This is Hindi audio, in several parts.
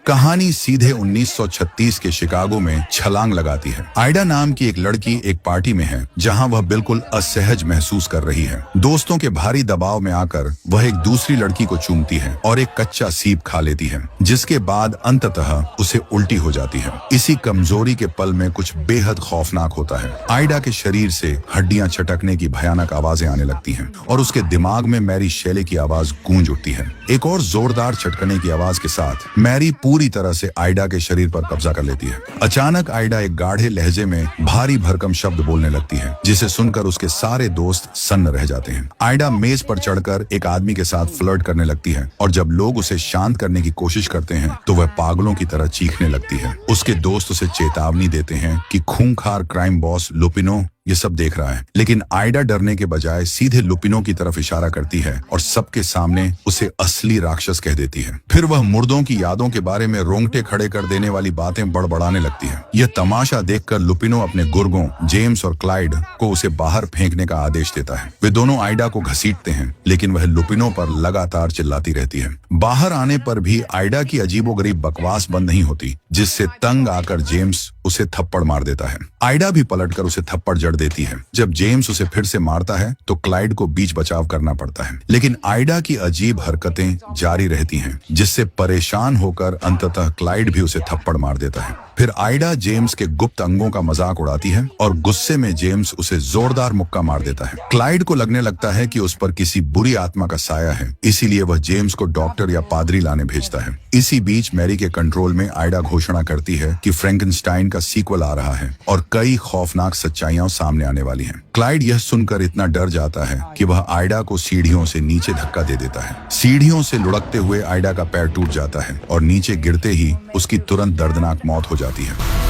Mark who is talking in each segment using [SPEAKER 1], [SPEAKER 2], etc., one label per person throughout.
[SPEAKER 1] कहानी सीधे 1936 के शिकागो में छलांग लगाती है। आइडा नाम की एक लड़की एक पार्टी में है जहां वह बिल्कुल असहज महसूस कर रही है। दोस्तों के भारी दबाव में आकर वह एक दूसरी लड़की को चूमती है और एक कच्चा सीप खा लेती है, जिसके बाद अंततः उसे उल्टी हो जाती है। इसी कमजोरी के पल में कुछ बेहद खौफनाक होता है। आइडा के शरीर से हड्डियां चटकने की भयानक आवाजें आने लगती हैं और उसके दिमाग में मैरी शेले की आवाज गूंज उठती है। एक और जोरदार चटकने की आवाज के साथ मैरी पूरी तरह से आइडा के शरीर पर कब्जा कर लेती है। अचानक आइडा एक गाढ़े लहजे में भारी भरकम शब्द बोलने लगती है, जिसे सुनकर उसके सारे दोस्त सन्न रह जाते हैं। आइडा मेज पर चढ़कर एक आदमी के साथ फ्लर्ट करने लगती है और जब लोग उसे शांत करने की कोशिश करते हैं तो वह पागलों की तरह चीखने लगती है। उसके दोस्त उसे चेतावनी देते हैं कि खूंखार क्राइम बॉस लुपिनो ये सब देख रहा है, लेकिन आइडा डरने के बजाय सीधे लुपिनो की तरफ इशारा करती है और सबके सामने उसे असली राक्षस कह देती है। फिर वह मुर्दों की यादों के बारे में रोंगटे खड़े कर देने वाली बातें बड़बड़ाने लगती है। यह तमाशा देखकर लुपिनो अपने गुर्गों जेम्स और क्लाइड को उसे बाहर फेंकने का आदेश देता है। वे दोनों आइडा को घसीटते हैं, लेकिन वह लुपिनो पर लगातार चिल्लाती रहती है। बाहर आने पर भी आइडा की अजीबोगरीब बकवास बंद नहीं होती, जिससे तंग आकर जेम्स उसे थप्पड़ मार देता है। आइडा भी पलटकर उसे थप्पड़ जड़ देती है। जब जेम्स उसे फिर से मारता है तो क्लाइड को बीच बचाव करना पड़ता है, लेकिन आइडा की अजीब हरकतें जारी रहती हैं, जिससे परेशान होकर अंततः क्लाइड भी उसे थप्पड़ मार देता है। फिर आइडा जेम्स के गुप्त अंगों का मजाक उड़ाती है और गुस्से में जेम्स उसे जोरदार मुक्का मार देता है। क्लाइड को लगने लगता है कि उस पर किसी बुरी आत्मा का साया है, इसीलिए वह जेम्स को डॉक्टर या पादरी लाने भेजता है। इसी बीच मैरी के कंट्रोल में आइडा घोषणा करती है कि फ्रैंकेनस्टाइन का सीक्वल आ रहा है और कई खौफनाक सच्चाइयां सामने आने वाली हैं। क्लाइड यह सुनकर इतना डर जाता है कि वह आइडा को सीढ़ियों से नीचे धक्का दे देता है। सीढ़ियों से लुढ़कते हुए आइडा का पैर टूट जाता है और नीचे गिरते ही उसकी तुरंत दर्दनाक मौत हो जाती है।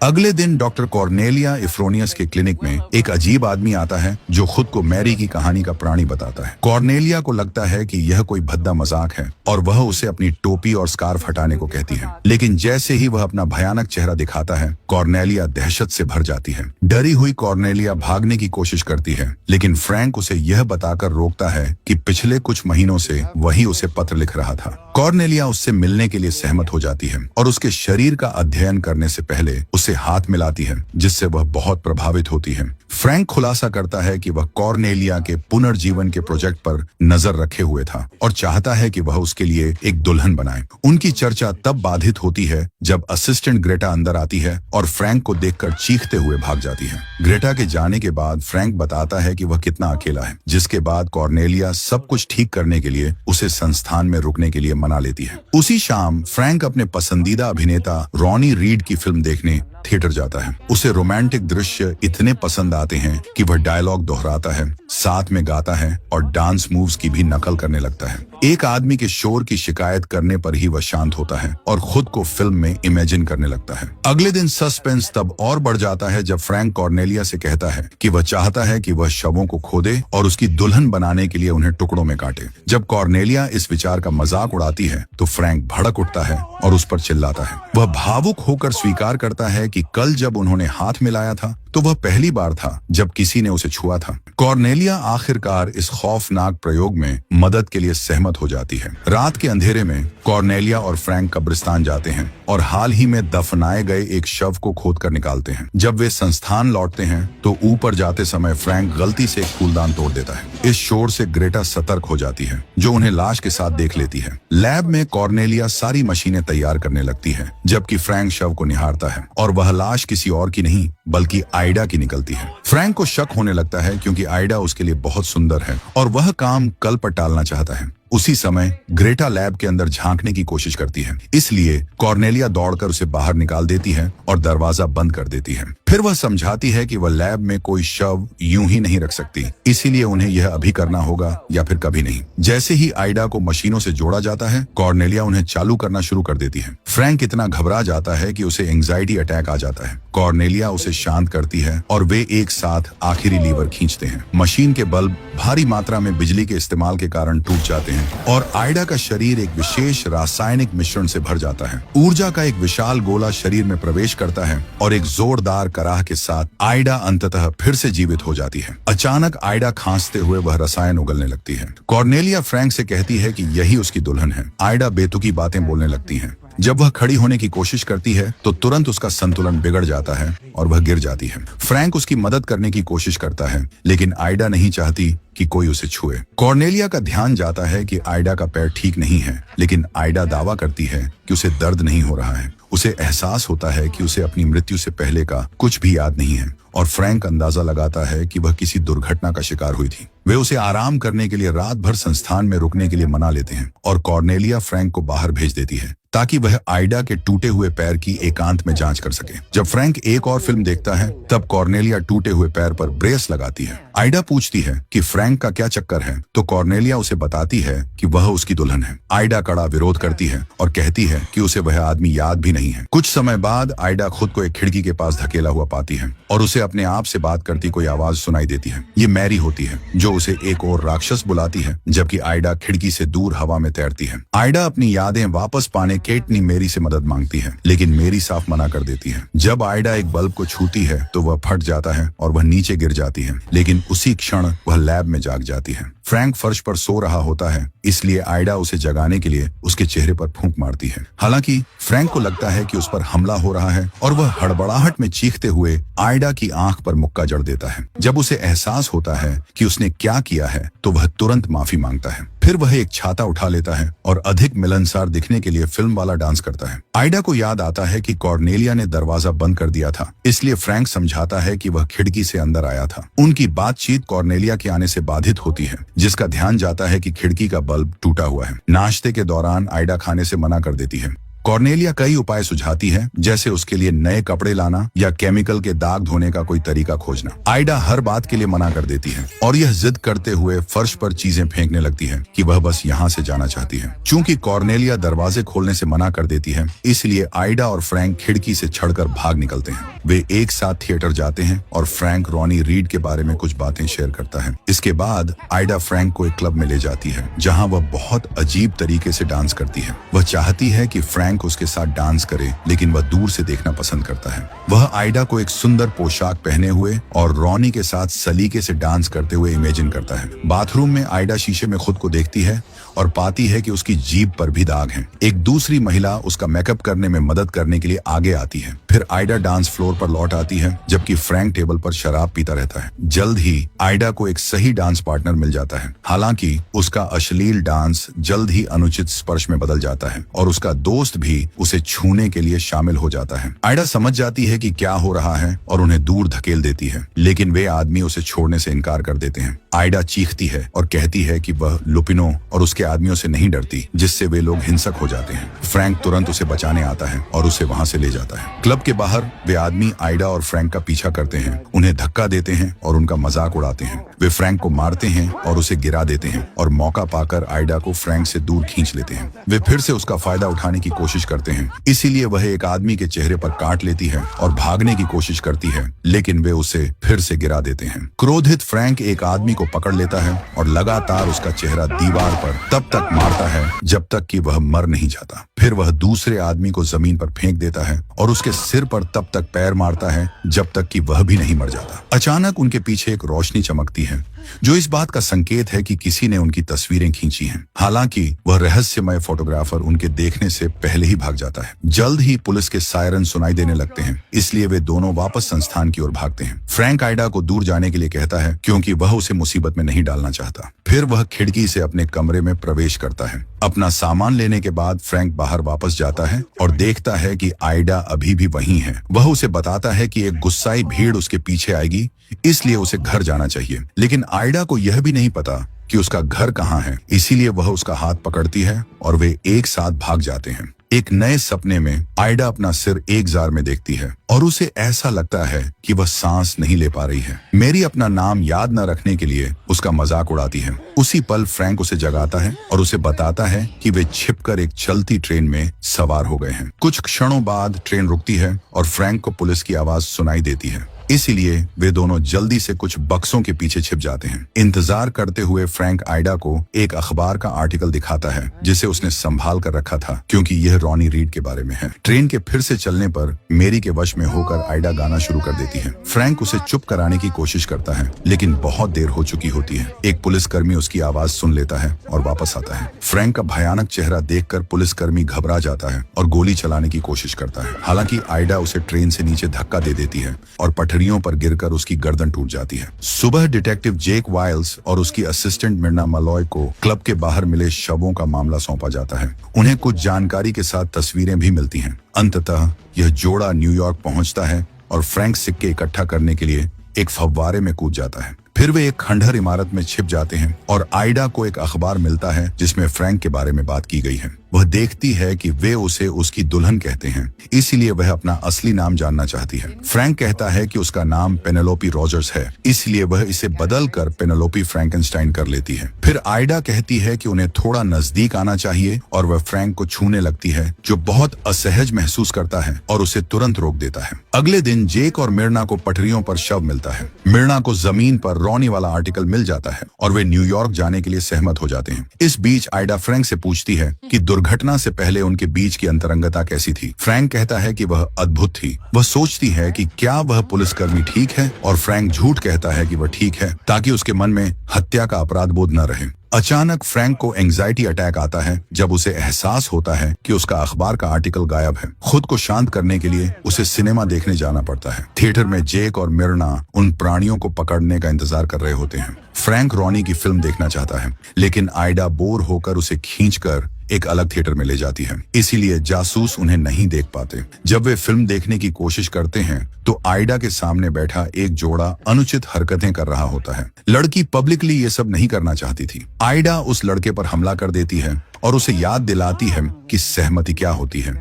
[SPEAKER 1] अगले दिन डॉक्टर कॉर्नेलिया इफ्रोनियस के क्लिनिक में एक अजीब आदमी आता है जो खुद को मैरी की कहानी का प्राणी बताता है। कॉर्नेलिया को लगता है कि यह कोई भद्दा मजाक है और वह उसे अपनी टोपी और स्कार्फ हटाने को कहती है, लेकिन जैसे ही वह अपना भयानक चेहरा दिखाता है, कॉर्नेलिया दहशत से भर जाती है। डरी हुई कॉर्नेलिया भागने की कोशिश करती है, लेकिन फ्रैंक उसे यह बताकर रोकता है कि पिछले कुछ महीनों से वही उसे पत्र लिख रहा था। कॉर्नेलिया उससे मिलने के लिए सहमत हो जाती है और उसके शरीर का अध्ययन करने से पहले उसे हाथ मिलाती है, जिससे वह बहुत प्रभावित होती है। फ्रैंक खुलासा करता है कि वह कॉर्नेलिया के पुनर्जीवन के प्रोजेक्ट पर नजर रखे हुए था और चाहता है कि वह उसके लिए एक दुल्हन बनाए। उनकी चर्चा तब बाधित होती है जब असिस्टेंट ग्रेटा अंदर आती है और फ्रैंक को देखकर चीखते हुए भाग जाती है। ग्रेटा के जाने के बाद फ्रैंक बताता है कि वह कितना अकेला है, जिसके बाद कॉर्नेलिया सब कुछ ठीक करने के लिए उसे संस्थान में रुकने के लिए मना लेती है। उसी शाम फ्रैंक अपने पसंदीदा अभिनेता रॉनी रीड की फिल्म देखने थिएटर जाता है। उसे रोमांटिक दृश्य इतने पसंद आते हैं कि वह डायलॉग दोहराता है, साथ में गाता है और डांस मूव्स की भी नकल करने लगता है। एक आदमी के शोर की शिकायत करने पर ही वह शांत होता है और खुद को फिल्म में इमेजिन करने लगता है। अगले दिन सस्पेंस तब और बढ़ जाता है जब फ्रैंक कॉर्नेलिया से कहता है कि वह चाहता है कि वह शवों को खोदे और उसकी दुल्हन बनाने के लिए उन्हें टुकड़ों में काटे। जब कॉर्नेलिया इस विचार का मजाक उड़ाती है तो फ्रैंक भड़क उठता है और उस पर चिल्लाता है। वह भावुक होकर स्वीकार करता है कि कल जब उन्होंने हाथ मिलाया था तो वह पहली बार था जब किसी ने उसे छुआ था। कॉर्नेलिया आखिरकार इस खौफनाक प्रयोग में मदद के लिए सहमत हो जाती है। रात के अंधेरे में कॉर्नेलिया और फ्रैंक कब्रिस्तान जाते हैं और हाल ही में दफनाए गए एक शव को खोदकर निकालते हैं। जब वे संस्थान लौटते हैं तो ऊपर जाते समय फ्रैंक गलती से एक फूलदान तोड़ देता है। इस शोर से ग्रेटा सतर्क हो जाती है, जो उन्हें लाश के साथ देख लेती है। लैब में कॉर्नेलिया सारी मशीनें तैयार करने लगती है, जबकि फ्रैंक शव को निहारता है और वह लाश किसी और की नहीं बल्कि आइडा की निकलती है। फ्रैंक को शक होने लगता है क्योंकि आइडा उसके लिए बहुत सुंदर है और वह काम कल पर टालना चाहता है। उसी समय ग्रेटा लैब के अंदर झांकने की कोशिश करती है, इसलिए कॉर्नेलिया दौड़कर उसे बाहर निकाल देती है और दरवाजा बंद कर देती है। फिर वह समझाती है कि वह लैब में कोई शव यूं ही नहीं रख सकती, इसीलिए उन्हें यह अभी करना होगा या फिर कभी नहीं। जैसे ही आइडा को मशीनों से जोड़ा जाता है, कॉर्नेलिया उन्हें चालू करना शुरू कर देती है। फ्रैंक इतना घबरा जाता है कि उसे एंजाइटी अटैक आ जाता है। कॉर्नेलिया उसे शांत करती है और वे एक साथ आखिरी लीवर खींचते हैं। मशीन के बल्ब भारी मात्रा में बिजली के इस्तेमाल के कारण टूट जाते हैं और आइडा का शरीर एक विशेष रासायनिक मिश्रण से भर जाता है। ऊर्जा का एक विशाल गोला शरीर में प्रवेश करता है और एक जोरदार कराह के साथ आइडा अंततः फिर से जीवित हो जाती है। अचानक आइडा खांसते हुए वह रसायन उगलने लगती है। कॉर्नेलिया फ्रैंक से कहती है कि यही उसकी दुल्हन है। आइडा बेतुकी बातें बोलने लगती है। जब वह खड़ी होने की कोशिश करती है तो तुरंत उसका संतुलन बिगड़ जाता है और वह गिर जाती है। फ्रैंक उसकी मदद करने की कोशिश करता है, लेकिन आइडा नहीं चाहती कि कोई उसे छुए। कॉर्नेलिया का ध्यान जाता है कि आइडा का पैर ठीक नहीं है, लेकिन आइडा दावा करती है कि उसे दर्द नहीं हो रहा है। उसे एहसास होता है कि उसे अपनी मृत्यु से पहले का कुछ भी याद नहीं है और फ्रैंक अंदाजा लगाता है कि वह किसी दुर्घटना का शिकार हुई थी। वे उसे आराम करने के लिए रात भर संस्थान में रुकने के लिए मना लेते हैं और कॉर्नेलिया फ्रैंक को बाहर भेज देती है ताकि वह आइडा के टूटे हुए पैर की एकांत में जांच कर सके। जब फ्रैंक एक और फिल्म देखता है तब कॉर्नेलिया टूटे हुए पैर पर ब्रेस लगाती है। आइडा पूछती है कि फ्रैंक का क्या चक्कर है तो कॉर्नेलिया उसे बताती है कि वह उसकी दुल्हन है। आइडा कड़ा विरोध करती है और कहती है कि उसे वह आदमी याद भी नहीं है। कुछ समय बाद आइडा खुद को एक खिड़की के पास धकेला हुआ पाती है और उसे अपने आप से बात करती कोई आवाज सुनाई देती है। ये मैरी होती है जो उसे एक और राक्षस बुलाती है, जबकि आइडा खिड़की से दूर हवा में तैरती है। आइडा अपनी यादें वापस पाने केटनी मेरी से मदद मांगती है, लेकिन मेरी साफ मना कर देती है। जब आइडा एक बल्ब को छूती है तो वह फट जाता है और वह नीचे गिर जाती है, लेकिन उसी क्षण वह लैब में जाग जाती है। फ्रैंक फर्श पर सो रहा होता है, इसलिए आइडा उसे जगाने के लिए उसके चेहरे पर फूंक मारती है। हालांकि फ्रैंक को लगता है कि उस पर हमला हो रहा है और वह हड़बड़ाहट में चीखते हुए आइडा की आंख पर मुक्का जड़ देता है। जब उसे एहसास होता है कि उसने क्या किया है तो वह तुरंत माफी मांगता है। फिर वह एक छाता उठा लेता है और अधिक मिलनसार दिखने के लिए फिल्म वाला डांस करता है। आइडा को याद आता है कि कॉर्नेलिया ने दरवाजा बंद कर दिया था, इसलिए फ्रैंक समझाता है कि वह खिड़की से अंदर आया था। उनकी बातचीत कॉर्नेलिया के आने से बाधित होती है, जिसका ध्यान जाता है कि खिड़की का बल्ब टूटा हुआ है। नाश्ते के दौरान आइडा खाने से मना कर देती है। कॉर्नेलिया कई उपाय सुझाती है, जैसे उसके लिए नए कपड़े लाना या केमिकल के दाग धोने का कोई तरीका खोजना। आइडा हर बात के लिए मना कर देती है और यह जिद करते हुए फर्श पर चीजें फेंकने लगती है कि वह बस यहाँ से जाना चाहती है। चूंकि कॉर्नेलिया दरवाजे खोलने से मना कर देती है, इसलिए आइडा और फ्रैंक खिड़की से चढ़कर भाग निकलते हैं। वे एक साथ थिएटर जाते हैं और फ्रैंक रॉनी रीड के बारे में कुछ बातें शेयर करता है। इसके बाद आइडा फ्रैंक को एक क्लब में ले जाती है, जहाँ वह बहुत अजीब तरीके से डांस करती है। वह चाहती है कि फ्रैंक उसके साथ डांस करे, लेकिन वह दूर से देखना पसंद करता है। वह आइडा को एक सुंदर पोशाक पहने हुए और रॉनी के साथ सलीके से डांस करते हुए इमेजिन करता है। बाथरूम में आइडा शीशे में खुद को देखती है और पाती है कि उसकी जीभ पर भी दाग हैं। एक दूसरी महिला उसका मेकअप करने में मदद करने के लिए आगे आती है। फिर आइडा डांस फ्लोर पर लौट आती है, जबकि फ्रैंक टेबल पर शराब पीता रहता है। जल्द ही आइडा को एक सही डांस पार्टनर मिल जाता है। हालांकि उसका अश्लील डांस जल्द ही अनुचित स्पर्श में बदल जाता है और उसका दोस्त भी उसे छूने के लिए शामिल हो जाता है। आइडा समझ जाती है कि क्या हो रहा है और उन्हें दूर धकेल देती है, लेकिन वे आदमी उसे छोड़ने से इनकार कर देते हैं। आइडा चीखती है और कहती है कि वह लुपिनो और उसके आदमियों से नहीं डरती, जिससे वे लोग हिंसक हो जाते हैं। फ्रैंक तुरंत उसे बचाने आता है और उसे वहां से ले जाता है। क्लब के बाहर वे आदमी आइडा और फ्रैंक का पीछा करते हैं, उन्हें धक्का देते हैं और उनका मजाक उड़ाते हैं। वे फ्रैंक को मारते हैं और उसे गिरा देते हैं और मौका पाकर आइडा को फ्रैंक से दूर खींच लेते हैं। वे फिर से उसका फायदा उठाने की कोशिश करते हैं, इसीलिए वह एक आदमी के चेहरे पर काट लेती है और भागने की कोशिश करती है, लेकिन वे उसे फिर से गिरा देते हैं। क्रोधित फ्रैंक एक आदमी को पकड़ लेता है और लगातार उसका चेहरा दीवार पर तब तक मारता है जब तक कि वह मर नहीं जाता। फिर वह दूसरे आदमी को जमीन पर फेंक देता है और उसके सिर पर तब तक पैर मारता है जब तक कि वह भी नहीं मर जाता। अचानक उनके पीछे एक रोशनी चमकती है, जो इस बात का संकेत है कि किसी ने उनकी तस्वीरें खींची हैं। हालांकि वह रहस्यमय फोटोग्राफर उनके देखने से पहले ही भाग जाता है। जल्द ही पुलिस के सायरन सुनाई देने लगते हैं, इसलिए वे दोनों वापस संस्थान की ओर भागते हैं। फ्रैंक आइडा को दूर जाने के लिए कहता है, क्योंकि वह उसे मुसीबत में नहीं डालना चाहता। फिर वह खिड़की से अपने कमरे में प्रवेश करता है। अपना सामान लेने के बाद फ्रैंक बाहर वापस जाता है और देखता है कि आइडा अभी भी वहीं है। वह उसे बताता है कि एक गुस्साई भीड़ उसके पीछे आएगी, इसलिए उसे घर जाना चाहिए। लेकिन आइडा को यह भी नहीं पता कि उसका घर कहाँ है, इसीलिए वह उसका हाथ पकड़ती है और वे एक साथ भाग जाते हैं। एक नए सपने में आइडा अपना सिर एक जार में देखती है और उसे ऐसा लगता है कि वह सांस नहीं ले पा रही है। मेरी अपना नाम याद न रखने के लिए उसका मजाक उड़ाती है। उसी पल फ्रैंक उसे जगाता है और उसे बताता है कि वे छिपकर एक चलती ट्रेन में सवार हो गए हैं। कुछ क्षणों बाद ट्रेन रुकती है और फ्रैंक को पुलिस की आवाज सुनाई देती है। इसीलिए वे दोनों जल्दी से कुछ बक्सों के पीछे छिप जाते हैं। इंतजार करते हुए फ्रैंक आइडा को एक अखबार का आर्टिकल दिखाता है जिसे उसने संभाल कर रखा था, क्योंकि यह रॉनी रीड के बारे में है। ट्रेन के फिर से चलने पर मेरी के वश में होकर आइडा गाना शुरू कर देती है। फ्रैंक उसे चुप कराने की कोशिश करता है, लेकिन बहुत देर हो चुकी होती है। एक पुलिसकर्मी उसकी आवाज सुन लेता है और वापस आता है। फ्रैंक का भयानक चेहरा देखकर पुलिसकर्मी घबरा जाता है और गोली चलाने की कोशिश करता है। हालांकि आइडा उसे ट्रेन से नीचे धक्का दे देती है और पटरियों पर गिरकर उसकी गर्दन टूट जाती है। सुबह डिटेक्टिव जेक वाइल्स और उसकी असिस्टेंट मिर्ना मलॉय को क्लब के बाहर मिले शवों का मामला सौंपा जाता है। उन्हें कुछ जानकारी के साथ तस्वीरें भी मिलती हैं। अंततः यह जोड़ा न्यूयॉर्क पहुंचता है और फ्रैंक सिक्के इकट्ठा करने के लिए एक फव्वारे में कूद जाता है। फिर वे एक खंडहर इमारत में छिप जाते हैं और आइडा को एक अखबार मिलता है जिसमें फ्रैंक के बारे में बात की गई है। वह देखती है कि वे उसे उसकी दुल्हन कहते हैं, इसीलिए वह अपना असली नाम जानना चाहती है। फ्रैंक कहता है कि उसका नाम पेनेलोपी रॉजर्स है, इसलिए वह इसे बदल कर पेनेलोपी फ्रैंकेनस्टाइन कर लेती है। फिर आइडा कहती है कि उन्हें थोड़ा नजदीक आना चाहिए और वह फ्रैंक को छूने लगती है, जो बहुत असहज महसूस करता है और उसे तुरंत रोक देता है। अगले दिन जेक और मिर्ना को पटरियों पर शव मिलता है। मिर्ना को जमीन पर रॉनी वाला आर्टिकल मिल जाता है और वे न्यूयॉर्क जाने के लिए सहमत हो जाते हैं। इस बीच आइडा फ्रैंक से पूछती है कि दुर्घटना से पहले उनके बीच की अंतरंगता कैसी थी। फ्रैंक कहता है कि वह अद्भुत थी। वह सोचती है कि क्या वह पुलिसकर्मी ठीक है, और फ्रैंक झूठ कहता है कि वह ठीक है, ताकि उसके मन में हत्या का अपराध बोध न रहे। अचानक फ्रैंक को एंजाइटी अटैक आता है जब उसे एहसास होता है कि उसका अखबार का आर्टिकल गायब है। खुद को शांत करने के लिए उसे सिनेमा देखने जाना पड़ता है। थिएटर में जेक और मिर्ना उन प्राणियों को पकड़ने का इंतजार कर रहे होते हैं। फ्रैंक रॉनी की फिल्म देखना चाहता है, लेकिन आइडा बोर होकर उसे खींचकर एक अलग थिएटर में ले जाती है, इसीलिए जासूस उन्हें नहीं देख पाते। जब वे फिल्म देखने की कोशिश करते हैं तो आइडा के सामने बैठा एक जोड़ा अनुचित हरकतें कर रहा होता है। लड़की पब्लिकली ये सब नहीं करना चाहती थी। आइडा उस लड़के पर हमला कर देती है और उसे याद दिलाती है कि सहमति क्या होती है।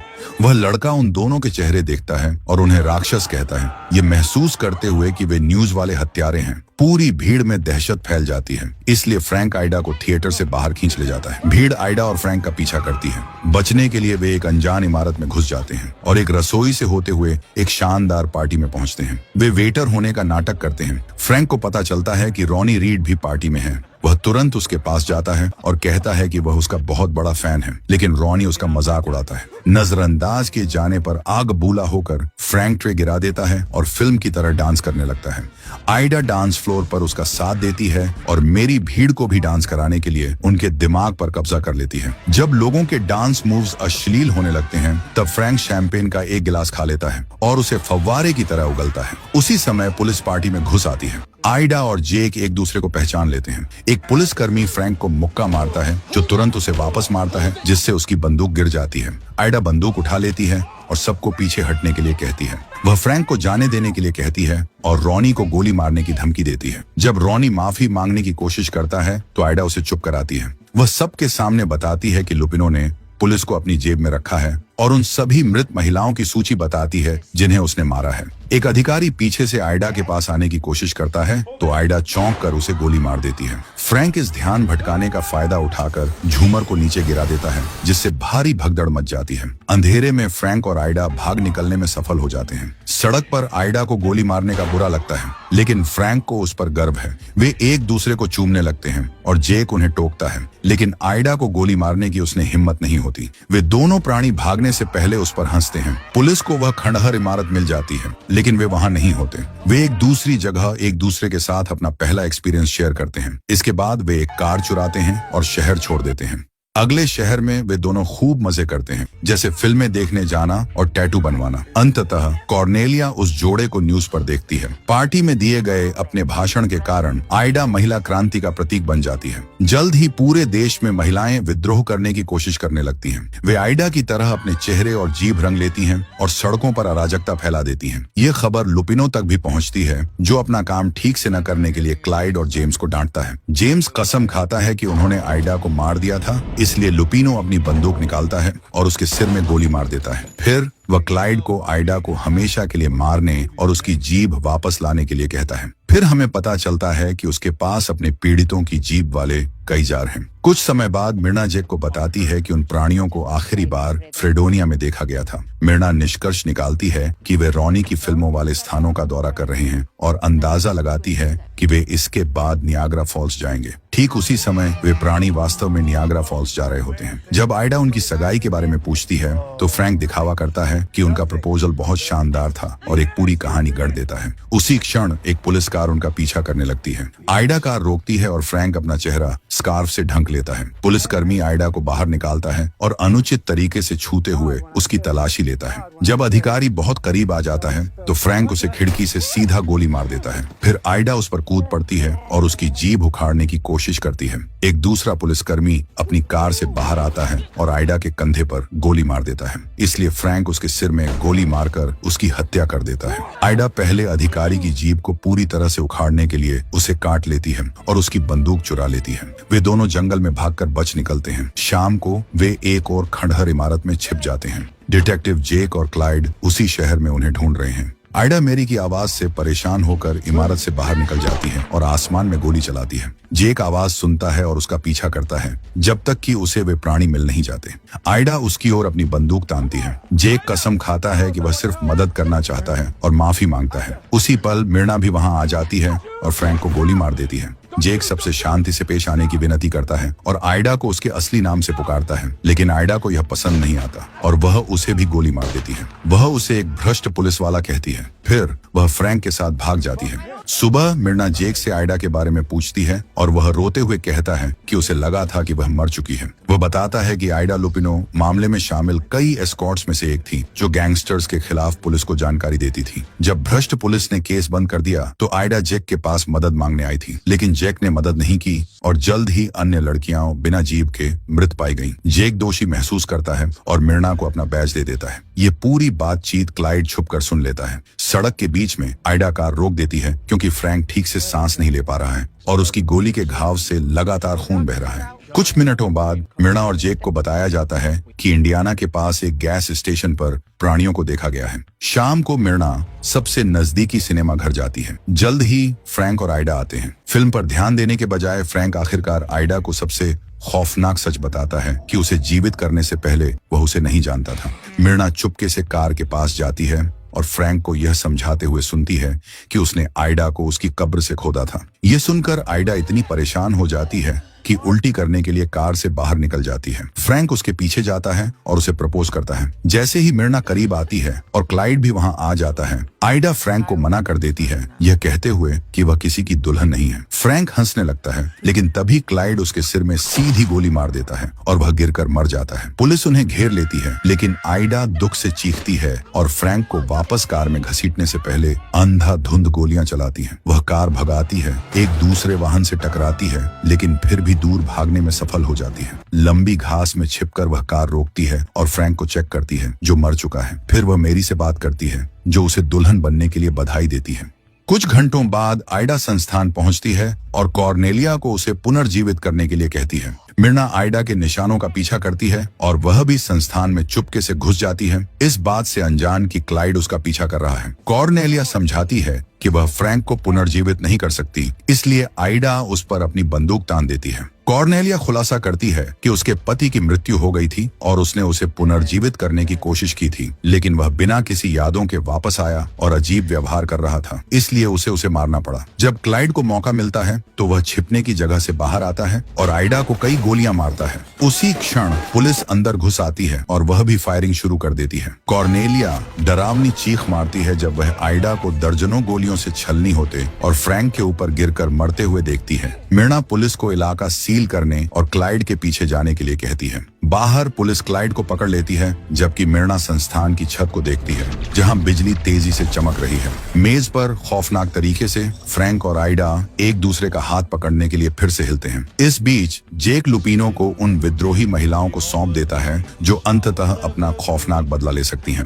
[SPEAKER 1] वह लड़का उन दोनों के चेहरे देखता है और उन्हें राक्षस कहता है, ये महसूस करते हुए कि वे न्यूज वाले हत्यारे हैं। पूरी भीड़ में दहशत फैल जाती है, इसलिए फ्रैंक आइडा को थिएटर से बाहर खींच ले जाता है। भीड़ आइडा और फ्रैंक का पीछा करती है। बचने के लिए वे एक अनजान इमारत में घुस जाते हैं और एक रसोई से होते हुए एक शानदार पार्टी में पहुंचते हैं। वे वेटर होने का नाटक करते हैं। फ्रैंक को पता चलता है कि रॉनी रीड भी पार्टी में है। वह तुरंत उसके पास जाता है और कहता है कि वह उसका बहुत बड़ा फैन है, लेकिन रॉनी उसका मजाक उड़ाता है। नजरअंदाज किए जाने पर आग बूला होकर फ्रैंक ट्रे गिरा देता है और फिल्म की तरह डांस करने लगता है। आइडा डांस फ्लोर पर उसका साथ देती है और मेरी भीड़ को भी डांस कराने के लिए उनके दिमाग पर कब्जा कर लेती है। जब लोगों के डांस मूव्स अश्लील होने लगते हैं, तब फ्रैंक शैंपेन का एक गिलास खा लेता है और उसे फव्वारे की तरह उगलता है। उसी समय पुलिस पार्टी में घुस आती है। आइडा और जेक एक दूसरे को पहचान लेते हैं। एक पुलिसकर्मी फ्रैंक को मुक्का मारता है, जो तुरंत उसे वापस मारता है, जिससे उसकी बंदूक गिर जाती है। आइडा बंदूक उठा लेती है और सबको पीछे हटने के लिए कहती है। वह फ्रैंक को जाने देने के लिए कहती है और रॉनी को गोली मारने की धमकी देती है। जब रॉनी माफी मांगने की कोशिश करता है तो आइडा उसे चुप कराती है। वह सबके सामने बताती है कि लुपिनो ने पुलिस को अपनी जेब में रखा है और उन सभी मृत महिलाओं की सूची बताती है जिन्हें उसने मारा है। एक अधिकारी पीछे से आइडा के पास आने की कोशिश करता है तो आइडा चौंक कर उसे गोली मार देती है। फ्रैंक इस ध्यान भटकाने का फायदा उठाकर झूमर को नीचे गिरा देता है, जिससे भारी भगदड़ मच जाती है। अंधेरे में फ्रैंक और आइडा भाग निकलने में सफल हो जाते हैं। सड़क पर आइडा को गोली मारने का बुरा लगता है, लेकिन फ्रैंक को उस पर गर्व है। वे एक दूसरे को चूमने लगते हैं और जेक उन्हें टोकता है, लेकिन आइडा को गोली मारने की उसने हिम्मत नहीं होती। वे दोनों प्राणी भागने से पहले उस पर हंसते हैं। पुलिस को वह खंडहर इमारत मिल जाती है, लेकिन वे वहां नहीं होते। वे एक दूसरी जगह एक दूसरे के साथ अपना पहला एक्सपीरियंस शेयर करते हैं। इसके बाद वे एक कार चुराते हैं और शहर छोड़ देते हैं। अगले शहर में वे दोनों खूब मजे करते हैं, जैसे फिल्में देखने जाना और टैटू बनवाना। अंततः कॉर्नेलिया उस जोड़े को न्यूज पर देखती है। पार्टी में दिए गए अपने भाषण के कारण आइडा महिला क्रांति का प्रतीक बन जाती है। जल्द ही पूरे देश में महिलाएं विद्रोह करने की कोशिश करने लगती हैं। वे आइडा की तरह अपने चेहरे और जीभ रंग लेती हैं और सड़कों पर अराजकता फैला देती हैं। ये खबर लुपिनो तक भी पहुंचती है, जो अपना काम ठीक से न करने के लिए क्लाइड और जेम्स को डांटता है। जेम्स कसम खाता है कि उन्होंने आइडा को मार दिया था, इसलिए लुपिनो अपनी बंदूक निकालता है और उसके सिर में गोली मार देता है। फिर वह क्लाइड को आइडा को हमेशा के लिए मारने और उसकी जीभ वापस लाने के लिए कहता है। फिर हमें पता चलता है कि उसके पास अपने पीड़ितों की जीभ वाले कई जार हैं। कुछ समय बाद मिर्ना जैक को बताती है कि उन प्राणियों को आखिरी बार फ्रेडोनिया में देखा गया था। मिर्ना निष्कर्ष निकालती है कि वे रॉनी की फिल्मों वाले स्थानों का दौरा कर रहे हैं और अंदाजा लगाती है कि वे इसके बाद नियाग्रा फॉल्स जाएंगे। ठीक उसी समय वे प्राणी वास्तव में नियाग्रा फॉल्स जा रहे होते हैं। जब आइडा उनकी सगाई के बारे में पूछती है तो फ्रैंक दिखावा करता है कि उनका प्रपोजल बहुत शानदार था और एक पूरी कहानी गढ़ देता है। उसी क्षण एक पुलिस कार उनका पीछा करने लगती है। आइडा कार रोकती है और फ्रैंक अपना चेहरा स्कार्फ से ढक लेता है। पुलिसकर्मी आइडा को बाहर निकालता है और अनुचित तरीके से छूते हुए उसकी तलाशी लेता है। जब अधिकारी बहुत करीब आ जाता है तो फ्रैंक उसे खिड़की से सीधा गोली मार देता है। फिर आइडा उस पर कूद पड़ती है और उसकी जीभ उखाड़ने की कोशिश करती है। एक दूसरा पुलिसकर्मी अपनी कार से बाहर आता है और आइडा के कंधे पर गोली मार देता है। इसलिए फ्रैंक उसके सिर में गोली मारकर उसकी हत्या कर देता है। आइडा पहले अधिकारी की जीभ को पूरी तरह से उखाड़ने के लिए उसे काट लेती है और उसकी बंदूक चुरा लेती है। वे दोनों जंगल में भागकर बच निकलते हैं। शाम को वे एक और खंडहर इमारत में छिप जाते हैं। डिटेक्टिव जेक और क्लाइड उसी शहर में उन्हें ढूंढ रहे हैं। आइडा मेरी की आवाज से परेशान होकर इमारत से बाहर निकल जाती है और आसमान में गोली चलाती है। जेक आवाज सुनता है और उसका पीछा करता है जब तक कि उसे वे प्राणी मिल नहीं जाते। आइडा उसकी ओर अपनी बंदूक तानती है। जेक कसम खाता है कि वह सिर्फ मदद करना चाहता है और माफी मांगता है। उसी पल मिर्ना भी वहां आ जाती है और फ्रैंक को गोली मार देती है। जेक सबसे शांति से पेश आने की विनती करता है और आइडा को उसके असली नाम से पुकारता है, लेकिन आइडा को यह पसंद नहीं आता और वह उसे भी गोली मार देती है। वह उसे एक भ्रष्ट पुलिस वाला कहती है। फिर वह फ्रैंक के साथ भाग जाती है। सुबह मिर्ना जेक से आइडा के बारे में पूछती है और वह रोते हुए कहता है कि उसे लगा था कि वह मर चुकी है। वह बताता है कि आइडा लुपिनो मामले में शामिल कई एस्कॉर्ट्स में से एक थी जो गैंगस्टर्स के खिलाफ पुलिस को जानकारी देती थी। जब भ्रष्ट पुलिस ने केस बंद कर दिया तो आइडा जेक के पास मदद मांगने आई थी, लेकिन जेक ने मदद नहीं की और जल्द ही अन्य लड़कियां बिना जीभ के मृत पाई गईं। जेक दोषी महसूस करता है और मिर्ना को अपना बैज दे देता है। ये पूरी बातचीत क्लाइड छुपकर सुन लेता है। सड़क के बीच में आइडा कार रोक देती है क्योंकि फ्रैंक ठीक से सांस नहीं ले पा रहा है और उसकी गोली के घाव से लगातार खून बह रहा है। कुछ मिनटों बाद मिर्ना और जेक को बताया जाता है कि इंडियाना के पास एक गैस स्टेशन पर प्राणियों को देखा गया है। शाम को मिर्ना सबसे नजदीकी सिनेमा घर जाती है। जल्द ही फ्रैंक और आइडा आते हैं। फिल्म पर ध्यान देने के बजाय फ्रैंक आखिरकार आइडा को सबसे खौफनाक सच बताता है कि उसे जीवित करने से पहले वह उसे नहीं जानता था। मिर्ना चुपके से कार के पास जाती है और फ्रैंक को यह समझाते हुए सुनती है कि उसने आइडा को उसकी कब्र से खोदा था। यह सुनकर आइडा इतनी परेशान हो जाती है कि उल्टी करने के लिए कार से बाहर निकल जाती है। फ्रैंक उसके पीछे जाता है और उसे प्रपोज करता है। जैसे ही मिर्ना करीब आती है और क्लाइड भी वहां आ जाता है, आइडा फ्रैंक को मना कर देती है, यह कहते हुए कि वह किसी की दुल्हन नहीं है। फ्रैंक हंसने लगता है, लेकिन तभी क्लाइड उसके सिर में सीधी गोली मार देता है और वह गिरकर मर जाता है। पुलिस उन्हें घेर लेती है, लेकिन आइडा दुख से चीखती है और फ्रैंक को वापस कार में घसीटने से पहले अंधाधुंध गोलियां चलाती है। वह कार भगाती है, एक दूसरे वाहन से टकराती है, लेकिन फिर भी दूर भागने में सफल हो जाती है। लंबी घास में छिपकर वह कार रोकती है और फ्रैंक को चेक करती है, जो मर चुका है। फिर वह मेरी से बात करती है, जो उसे दुल्हन बनने के लिए बधाई देती है। कुछ घंटों बाद आइडा संस्थान पहुंचती है और कॉर्नेलिया को उसे पुनर्जीवित करने के लिए कहती है। मिर्ना आइडा के निशानों का पीछा करती है और वह भी संस्थान में चुपके से घुस जाती है, इस बात से अनजान कि क्लाइड उसका पीछा कर रहा है। कॉर्नेलिया समझाती है कि वह फ्रैंक को पुनर्जीवित नहीं कर सकती, इसलिए आइडा उस पर अपनी बंदूक तान देती है। कॉर्नेलिया खुलासा करती है कि उसके पति की मृत्यु हो गई थी और उसने उसे पुनर्जीवित करने की कोशिश की थी, लेकिन वह बिना किसी यादों के वापस आया और अजीब व्यवहार कर रहा था, इसलिए उसे मारना पड़ा। जब क्लाइड को मौका मिलता है तो वह छिपने की जगह से बाहर आता है और आइडा को कई गोलियां मारता है। उसी क्षण पुलिस अंदर घुस आती है और वह भी फायरिंग शुरू कर देती है। कॉर्नेलिया डरावनी चीख मारती है जब वह आइडा को दर्जनों गोलियों से छलनी होते और फ्रैंक के ऊपर गिरकर मरते हुए देखती है। मिर्ना पुलिस को इलाका सील करने और क्लाइड के पीछे जाने के लिए कहती है। बाहर पुलिस क्लाइड को पकड़ लेती है, जबकि मिर्ना संस्थान की छत को देखती है, जहां बिजली तेजी से चमक रही है। मेज पर खौफनाक तरीके से फ्रैंक और आइडा एक दूसरे का हाथ पकड़ने के लिए फिर से हिलते हैं। इस बीच जेक लुपिनो को उन विद्रोही महिलाओं को सौंप देता है जो अंततः अपना खौफनाक बदला ले सकती हैं।